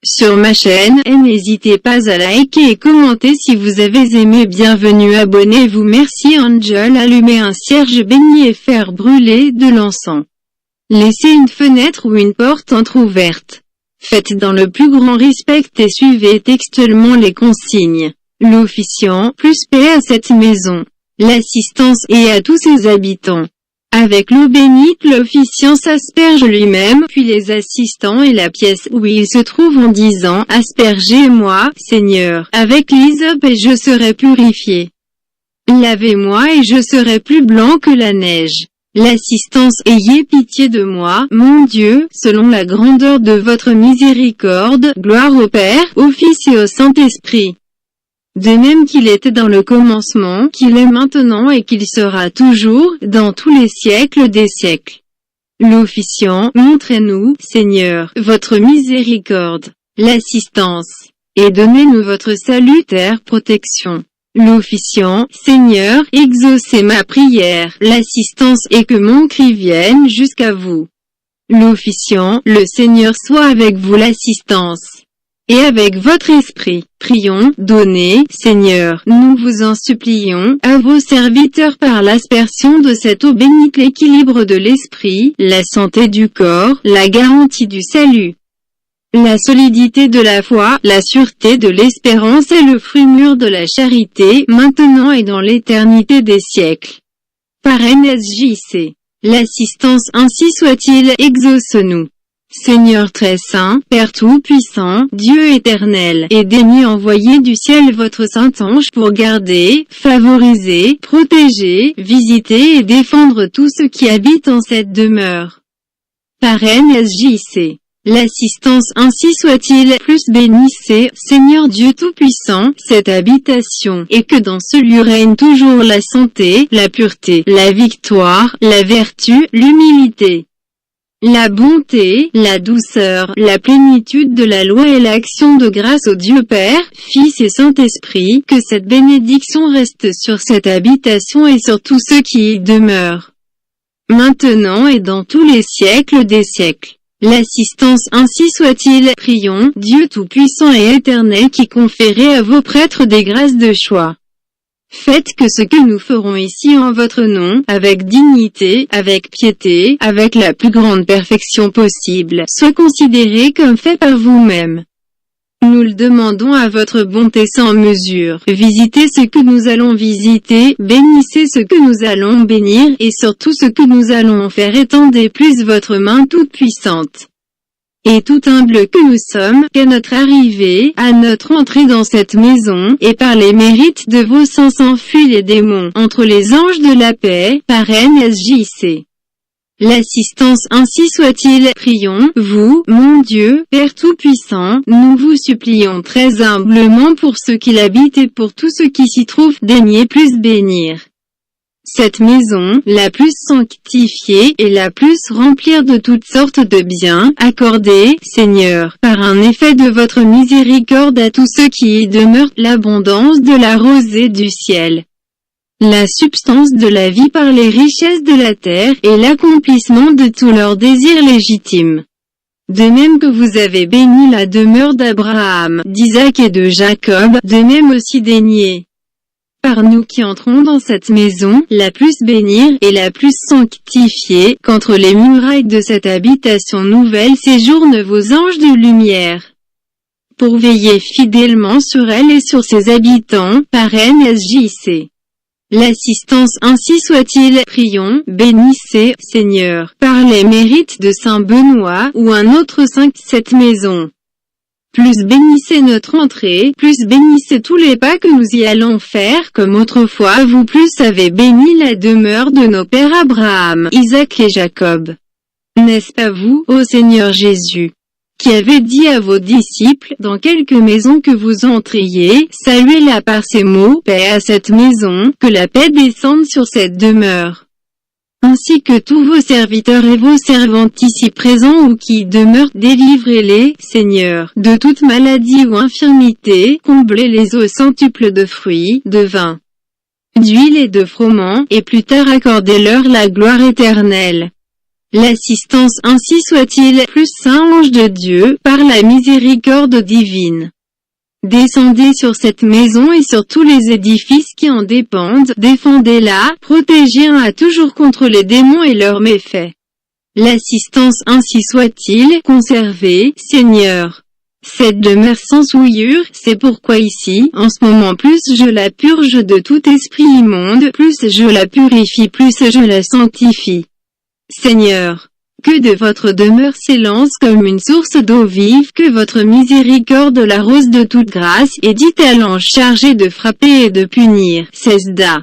sur ma chaîne, et n'hésitez pas à liker et commenter si vous avez aimé. Bienvenue, abonnez-vous. Merci Angel. Allumez un cierge béni et faire brûler de l'encens. Laissez une fenêtre ou une porte entrouverte. Faites dans le plus grand respect et suivez textuellement les consignes. L'officiant, plus paix à cette maison, l'assistance et à tous ses habitants. Avec l'eau bénite, l'officiant s'asperge lui-même, puis les assistants et la pièce où il se trouve en disant « Aspergez-moi, Seigneur, avec l'hysope et je serai purifié. Lavez-moi et je serai plus blanc que la neige. L'assistance, ayez pitié de moi, mon Dieu, selon la grandeur de votre miséricorde, gloire au Père, au Fils et au Saint-Esprit. De même qu'il était dans le commencement, qu'il est maintenant et qu'il sera toujours, dans tous les siècles des siècles. » L'officiant, montrez-nous, Seigneur, votre miséricorde, l'assistance, et donnez-nous votre salutaire protection. L'officiant, Seigneur, exaucez ma prière, l'assistance et que mon cri vienne jusqu'à vous. L'officiant, le Seigneur soit avec vous, l'assistance. Et avec votre esprit, prions, donnez, Seigneur, nous vous en supplions, à vos serviteurs par l'aspersion de cette eau bénite l'équilibre de l'esprit, la santé du corps, la garantie du salut, la solidité de la foi, la sûreté de l'espérance et le fruit mûr de la charité, maintenant et dans l'éternité des siècles. Par NSJC. L'assistance ainsi soit-il, exauce-nous. Seigneur très saint, Père tout-puissant, Dieu éternel, et daignez envoyer du ciel votre saint ange pour garder, favoriser, protéger, visiter et défendre tous ceux qui habitent en cette demeure. Par NSJC. L'assistance ainsi soit-il, plus bénissez, Seigneur Dieu Tout-Puissant, cette habitation, et que dans ce lieu règne toujours la santé, la pureté, la victoire, la vertu, l'humilité, la bonté, la douceur, la plénitude de la loi et l'action de grâce au Dieu Père, Fils et Saint-Esprit, que cette bénédiction reste sur cette habitation et sur tous ceux qui y demeurent, maintenant et dans tous les siècles des siècles. L'assistance ainsi soit-il, prions, Dieu Tout-Puissant et Éternel qui conférez à vos prêtres des grâces de choix. Faites que ce que nous ferons ici en votre nom, avec dignité, avec piété, avec la plus grande perfection possible, soit considéré comme fait par vous-même. Nous le demandons à votre bonté sans mesure. Visitez ce que nous allons visiter, bénissez ce que nous allons bénir, et surtout ce que nous allons faire. Étendez plus votre main toute puissante et tout humble que nous sommes, qu'à notre arrivée, à notre entrée dans cette maison, et par les mérites de vos saints s'enfuient les démons, entre les anges de la paix, par NSJC. L'assistance ainsi soit-il, prions, vous, mon Dieu, Père Tout-Puissant, nous vous supplions très humblement pour ceux qui l'habitent et pour tous ceux qui s'y trouvent, daignez plus bénir cette maison, la plus sanctifiée et la plus remplir de toutes sortes de biens, accordez, Seigneur, par un effet de votre miséricorde à tous ceux qui y demeurent, l'abondance de la rosée du ciel, la substance de la vie par les richesses de la terre, et l'accomplissement de tous leurs désirs légitimes. De même que vous avez béni la demeure d'Abraham, d'Isaac et de Jacob, de même aussi daignez, par nous qui entrons dans cette maison, la plus bénir et la plus sanctifiée, qu'entre les murailles de cette habitation nouvelle séjournent vos anges de lumière, pour veiller fidèlement sur elle et sur ses habitants, par NSJC. L'assistance ainsi soit-il, prions, bénissez, Seigneur, par les mérites de Saint Benoît, ou un autre saint, cette maison. Plus bénissez notre entrée, plus bénissez tous les pas que nous y allons faire, comme autrefois vous plus avez béni la demeure de nos pères Abraham, Isaac et Jacob. N'est-ce pas vous, ô Seigneur Jésus, qui avez dit à vos disciples, dans quelque maison que vous entriez, saluez-la par ces mots, paix à cette maison, que la paix descende sur cette demeure. Ainsi que tous vos serviteurs et vos servantes ici présents ou qui demeurent, délivrez-les, Seigneur, de toute maladie ou infirmité, comblez-les au centuple de fruits, de vin, d'huile et de froment, et plus tard accordez-leur la gloire éternelle. L'assistance ainsi soit-il, plus saint ange de Dieu, par la miséricorde divine. Descendez sur cette maison et sur tous les édifices qui en dépendent, défendez-la, protégez-la toujours contre les démons et leurs méfaits. L'assistance ainsi soit-il, conservée, Seigneur. Cette demeure sans souillure, c'est pourquoi ici, en ce moment plus je la purge de tout esprit immonde, plus je la purifie, plus je la sanctifie. Seigneur, que de votre demeure s'élance comme une source d'eau vive, que votre miséricorde l'arrose de toute grâce, et dites à l'ange chargé de frapper et de punir, Cesda.